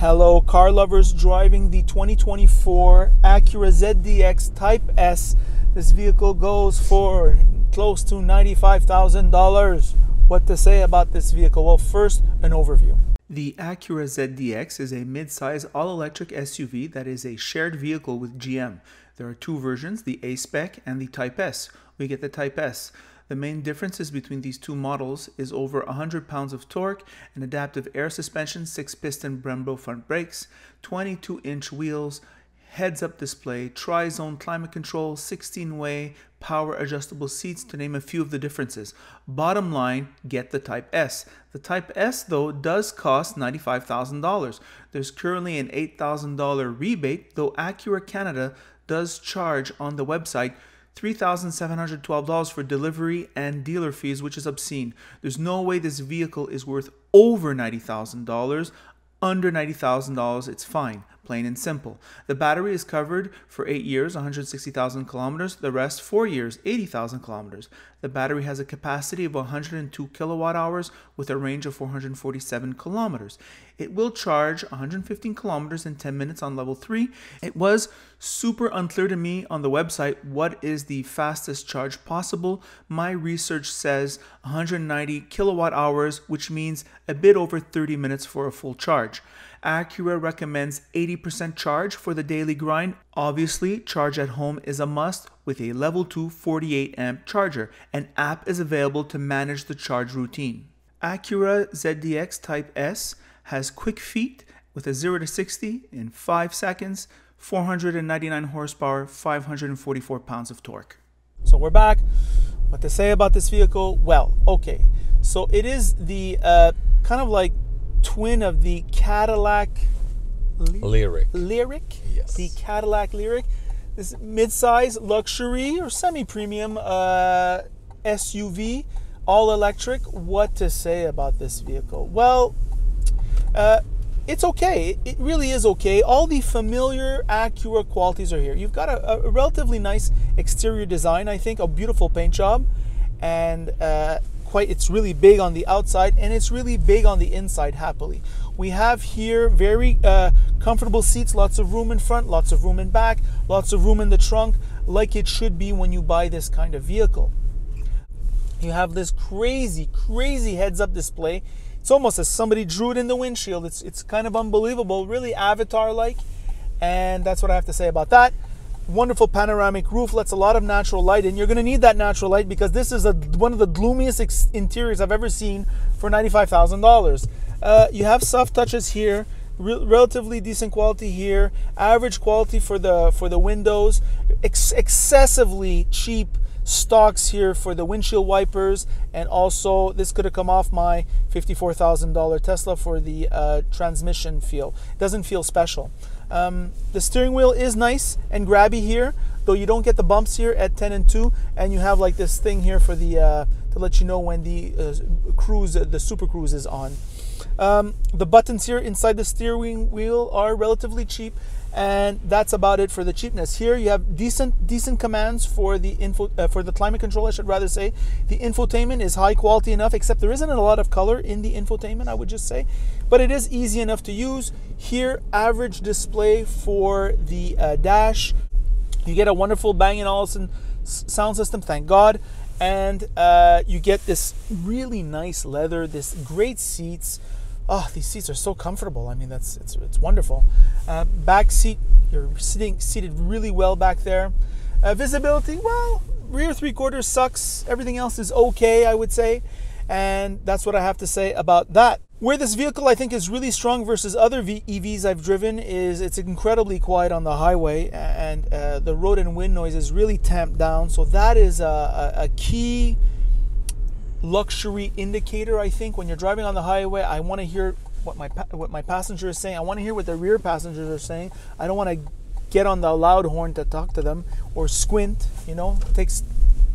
Hello car lovers driving the 2024 Acura ZDX Type S. This vehicle goes for close to $95,000. What to say about this vehicle? Well, first, an overview. The Acura ZDX is a mid-size all-electric SUV that is a shared vehicle with GM. There are two versions, the A-Spec and the Type S. We get the Type S. The main differences between these two models is over 100 pounds of torque, an adaptive air suspension, 6-piston Brembo front brakes, 22-inch wheels, heads-up display, tri-zone climate control, 16-way power adjustable seats, to name a few of the differences. Bottom line, get the Type S. The Type S, though, does cost $95,000. There's currently an $8,000 rebate, though Acura Canada does charge on the website $3,712 for delivery and dealer fees, which is obscene. There's no way this vehicle is worth over $90,000. Under $90,000, it's fine, plain and simple. The battery is covered for 8 years, 160,000 kilometers. The rest, 4 years, 80,000 kilometers. The battery has a capacity of 102 kilowatt hours with a range of 447 kilometers. It will charge 115 kilometers in 10 minutes on level 3. It was super unclear to me on the website what is the fastest charge possible. My research says 190 kilowatt hours, which means a bit over 30 minutes for a full charge. Acura recommends 80% charge for the daily grind. Obviously, charge at home is a must with a level 2 48 amp charger. An app is available to manage the charge routine. Acura ZDX Type S has quick feet with a 0 to 60 in 5 seconds, 499 horsepower, 544 pounds of torque. So we're back. What to say about this vehicle? Well, okay. So it is the kind of like twin of the Cadillac Lyriq. Yes. The Cadillac Lyriq. This mid-size luxury or semi-premium SUV, all electric. What to say about this vehicle? Well, it's okay. It really is okay. All the familiar Acura qualities are here. You've got a relatively nice exterior design, I think, a beautiful paint job, and it's really big on the outside, and it's really big on the inside, happily. We have here very comfortable seats, lots of room in front, lots of room in back, lots of room in the trunk, like it should be when you buy this kind of vehicle. You have this crazy heads-up display. It's almost as somebody drew it in the windshield. It's kind of unbelievable, really Avatar-like, and that's what I have to say about that. Wonderful panoramic roof, lets a lot of natural light in. You're going to need that natural light because this is one of the gloomiest interiors I've ever seen for $95,000. You have soft touches here, relatively decent quality here, average quality for the windows, excessively cheap stocks here for the windshield wipers, and also this could have come off my $54,000 Tesla for the transmission feel. It doesn't feel special. The steering wheel is nice and grabby here, though you don't get the bumps here at 10 and 2, and you have like this thing here for the to let you know when the Super Cruise is on. The buttons here inside the steering wheel are relatively cheap, and that's about it for the cheapness. Here you have decent commands for the for the climate control, I should rather say. The infotainment is high quality enough, except there isn't a lot of color in the infotainment, I would just say, but it is easy enough to use. Here, average display for the dash. You get a wonderful Bang & Olufsen sound system, thank God, and you get this really nice leather, this great seats. Oh, these seats are so comfortable. I mean, it's wonderful. Back seat, you're seated really well back there. Visibility, well, rear 3/4 sucks. Everything else is okay, I would say. And that's what I have to say about that. Where this vehicle, I think, is really strong versus other EVs I've driven is it's incredibly quiet on the highway, and the road and wind noise is really tamped down. So that is a key luxury indicator, I think. When you're driving on the highway, I want to hear what my passenger is saying. I want to hear what the rear passengers are saying. I don't want to get on the loud horn to talk to them or squint, you know.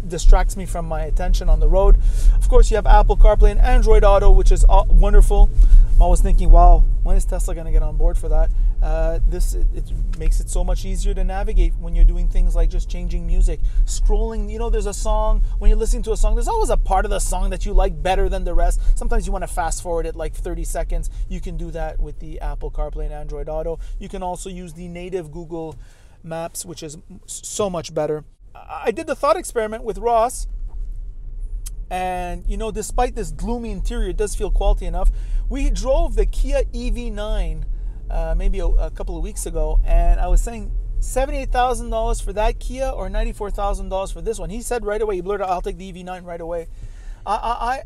Distracts me from my attention on the road. Of course, you have Apple CarPlay and Android Auto, which is wonderful. I'm always thinking, wow, when is Tesla going to get on board for that? It makes it so much easier to navigate when you're doing things like just changing music, scrolling. You know, there's a song, when you're listening to a song, there's always a part of the song that you like better than the rest. Sometimes you want to fast forward it like 30 seconds. You can do that with the Apple CarPlay and Android Auto. You can also use the native Google Maps, which is so much better. I did the thought experiment with Ross, and you know, despite this gloomy interior, it does feel quality enough. We drove the Kia EV9 maybe a couple of weeks ago, and I was saying $78,000 for that Kia or $94,000 for this one. He said right away, he blurted out, I'll take the EV9 right away. I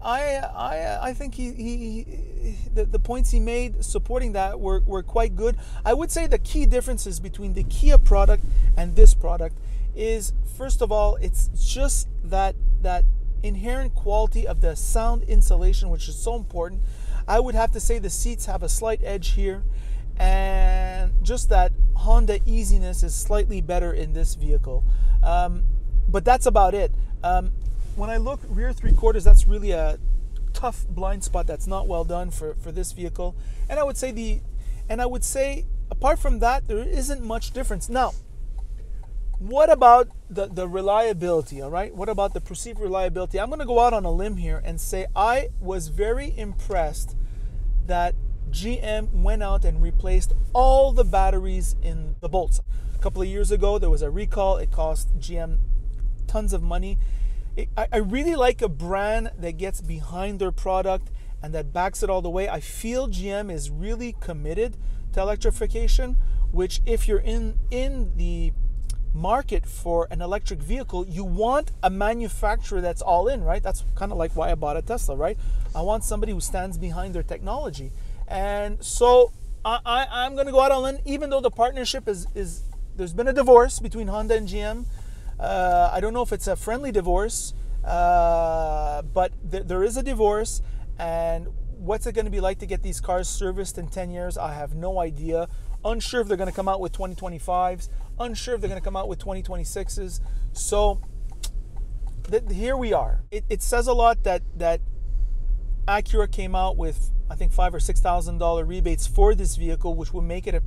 think the points he made supporting that were quite good. I would say the key differences between the Kia product and this product is, first of all, it's just that inherent quality of the sound insulation, which is so important. I would have to say the seats have a slight edge here, and just that Honda easiness is slightly better in this vehicle. But that's about it. When I look rear three quarters, that's really a tough blind spot that's not well done for this vehicle. And I would say apart from that, there isn't much difference. Now, what about the reliability, all right? What about the perceived reliability? I'm going to go out on a limb here and say I was very impressed that GM went out and replaced all the batteries in the Bolts. A couple of years ago, there was a recall. It cost GM tons of money. I really like a brand that gets behind their product and that backs it all the way. I feel GM is really committed to electrification, which if you're in the market for an electric vehicle, you want a manufacturer that's all in, right? That's kind of like why I bought a Tesla, right? I want somebody who stands behind their technology. And so I'm going to go out on limb, even though the partnership is there's been a divorce between Honda and GM. I don't know if it's a friendly divorce, but there is a divorce. And what's it going to be like to get these cars serviced in 10 years? I have no idea. Unsure if they're going to come out with 2025s. Unsure if they're going to come out with 2026s. So here we are. It says a lot that Acura came out with, I think, $5,000 or $6,000 rebates for this vehicle, which will make it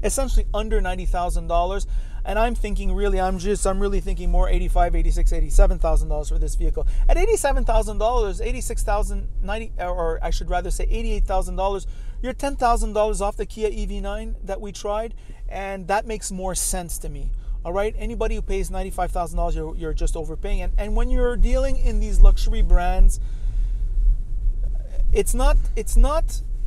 essentially under $90,000. And I'm thinking really, I'm really thinking more $85,000, $86,000, $87,000 for this vehicle. At $87,000, $86,090, or I should rather say $88,000, you're $10,000 off the Kia EV9 that we tried, and that makes more sense to me. All right, anybody who pays $95,000, you're just overpaying. And when you're dealing in these luxury brands, it's not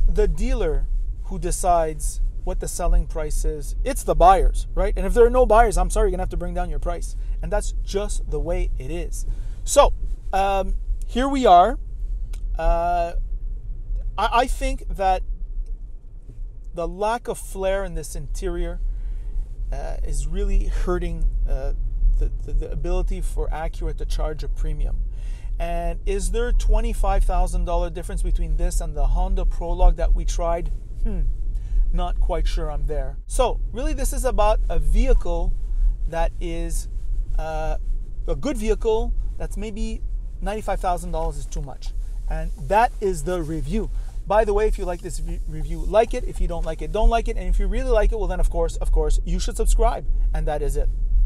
the dealer who decides what the selling price is. It's the buyers, right? And if there are no buyers, I'm sorry, you're gonna have to bring down your price. And that's just the way it is. So here we are. I think that the lack of flair in this interior is really hurting the ability for Acura to charge a premium. And is there a $25,000 difference between this and the Honda Prologue that we tried? Not quite sure I'm there. So really, this is about a vehicle that is a good vehicle that's maybe $95,000 is too much. And that is the review. By the way, if you like this review, like it. If you don't like it, don't like it. And if you really like it, well then of course, you should subscribe. And that is it.